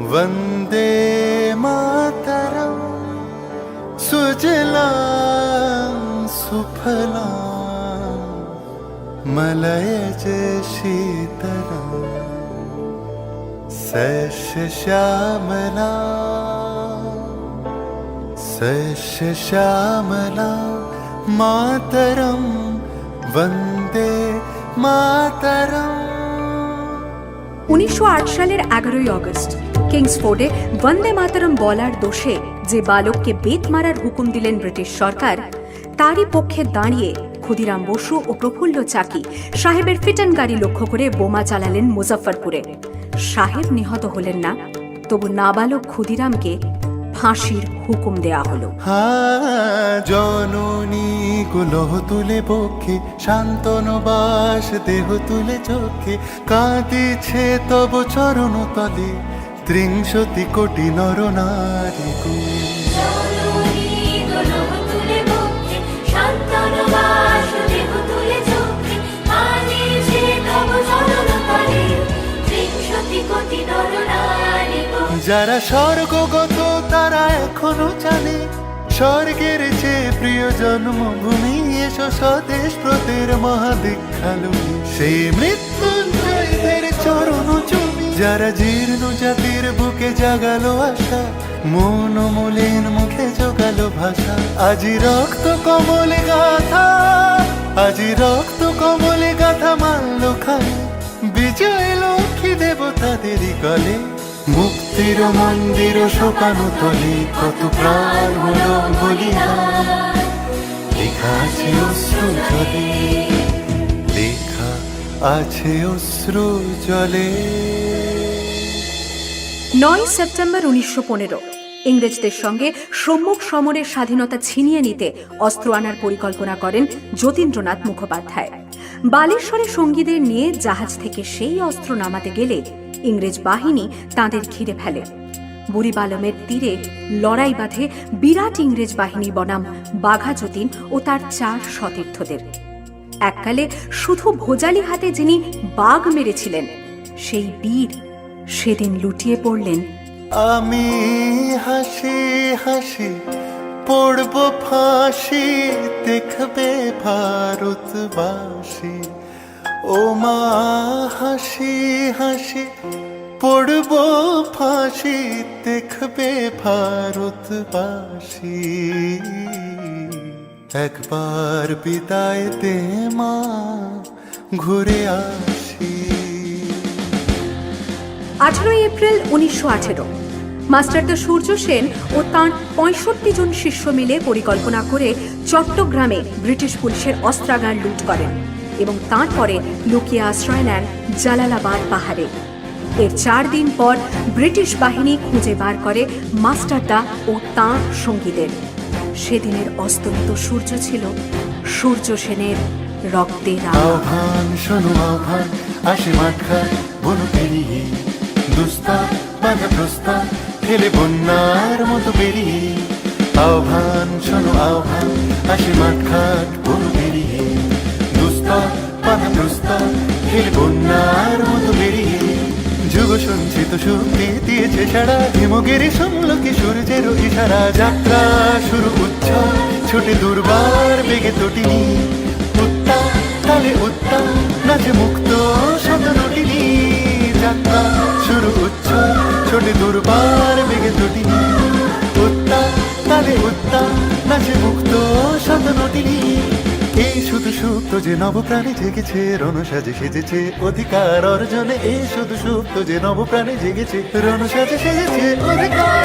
वन्दे मातरं सुजलां सुफलां मलयज शीतलां सस्यश्यामलां मातरं वन्दे मातरं। 1908 সালের 11ই আগস্ট কিংসফোর্ডে বন্দে মাতরম বলার দোষে যে বালককে বেত মারার হুকুম দিলেন ব্রিটিশ সরকার, তারই পক্ষে দাঁড়িয়ে ক্ষুদিরাম বসু ও প্রফুল্ল চাকি সাহেবের ফিটন গাড়ি লক্ষ্য করে বোমা চালালেন মুজফ্ফরপুরে। সাহেব নিহত হলেন না, তবু নাবালক ক্ষুদিরামকে ফাঁসির হুকুম দেয়া হলো। জননী কুলহ তুলে বক্ষে শান্তনবাস দেহ তুলে চোখে কাঁদিছে তব চরণ তলে ৩০ কোটি নর নারী যারা স্বর্গগত তারা এখনো জানে স্বর্গের চেয়ে প্রিয় জন্মভূমি এসো স্বদেশ প্রতের মহাদীক্ষালু সেই মৃত্যুঞ্জয়দের চরণ চুমি যারা জীর্ণ জাতির বুকে জাগালো আশা মন মলিন মুখে জোগালো ভাষা আজি রক্ত কমলে গাথা আজি রক্ত কমলে গাথা মানল খায় বিজয় লক্ষ্মী দেবতাদেরই গলে মুক্তির মন্দির শোকানো তলে কত প্রাণ হলো বলিদান লেখা আছে অশ্রু জলে লেখা আছে অশ্রু জলে। 9 সেপ্টেম্বর 1915 ইংরেজদের সঙ্গে সম্মুখ সমরের স্বাধীনতা ছিনিয়ে নিতে অস্ত্র আনার পরিকল্পনা করেন যতীন্দ্রনাথ মুখোপাধ্যায়। বালেশ্বরে সঙ্গীদের নিয়ে জাহাজ থেকে সেই অস্ত্র নামাতে গেলে ইংরেজ বাহিনী তাঁদের ঘিরে ফেলে। বুড়িবালমের তীরে লড়াই বাঁধে বিরাট ইংরেজ বাহিনী বনাম বাঘা যতীন ও তার 4 সতীর্থদের। এককালে শুধু ভোজালি হাতে যিনি বাঘ মেরেছিলেন, সেই বীর সেদিন লুটিয়ে পড়লেন। আমি হাসি হাসি পড়ব ফাঁসি দেখবে ভারতবাসী ও মা হাসি হাসি পড়ব ফাঁসি দেখবে ভারতবাসী একবার বিদায় দে মা ঘুরে আসি। 18 এপ্রিল 1918 মাস্টারদা সূর্য সেন ও তাঁর 65 জন শিষ্য মিলে পরিকল্পনা করে চট্টগ্রামে ব্রিটিশ পুলিশের অস্ত্রাগার লুট করেন এবং তারপরে লুকিয়ে আশ্রয় নেন জালালাবাদ পাহাড়ে। এর 4 দিন পর ব্রিটিশ বাহিনী খুঁজে বার করে মাস্টারদা ও তাঁর সঙ্গীদের। সেদিনের অস্তমিত সূর্য ছিল সূর্য সেনের রক্তের আহ্বান শোনো আহ্বান আসে মাঠা বন পেরিয়ে দুস্তা বাধা প্রস্তাব ফেলে বন্যার মতো বেরিয়ে আহ্বান শোনো আহ্বান আসে মাঠঘাট বন পেরিয়ে দুস্তা বাধা প্রস্তাব ফেলে বন্যার মতো বেরিয়ে যুগ সঞ্চিত শক্তি দিয়েছে সারা হিমগিরি শুনল কি সূর্যের ইশারা যাত্রা শুরু উচ্ছ্বাস ছুটে দুর্বার বেগে তটিনি উত্তাপ তালে উত্তাপ নাচে মুক্ত শতনটিনি যাত্রা শুরু উচ্ছ্বাস ছোটে দুর্বার বেগে তটিনি উত্তাপ তালে উত্তাপ নাচে মুক্ত শতনটিনি এই শুধু সুপ্ত যে নবপ্রাণে জেগেছে রণসাজে সেজেছে অধিকার অর্জনে এই শুধু সুপ্ত যে নবপ্রাণে জেগেছে রণসাজে সেজেছে অধিকার